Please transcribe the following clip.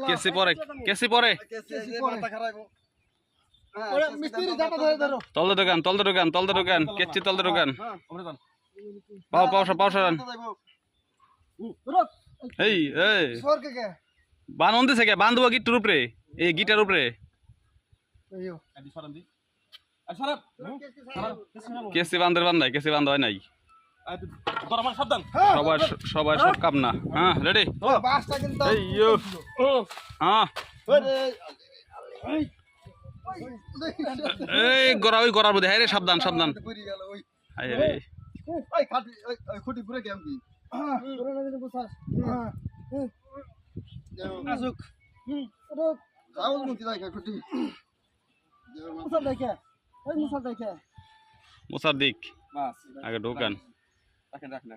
কেসি পরে কেসি পরে তলদে দোকান কেচি তলদে দোকান পাও পাও পাও সরান এই এই বান অন দিছে কে বান দেবো গিটার উপরে এই গিটার উপরে কেসি বান্ধাই কেসি বান্ধ হয় নাই সবাই সবাই সব কাম না হ্যাঁ রেডি হ্যাঁ এই গড়া ওই গড়ার মধ্যে হ্যাঁ রে সাবধান সাবধান মুসার দিক আগে ঢোকান রাখেন রাখেন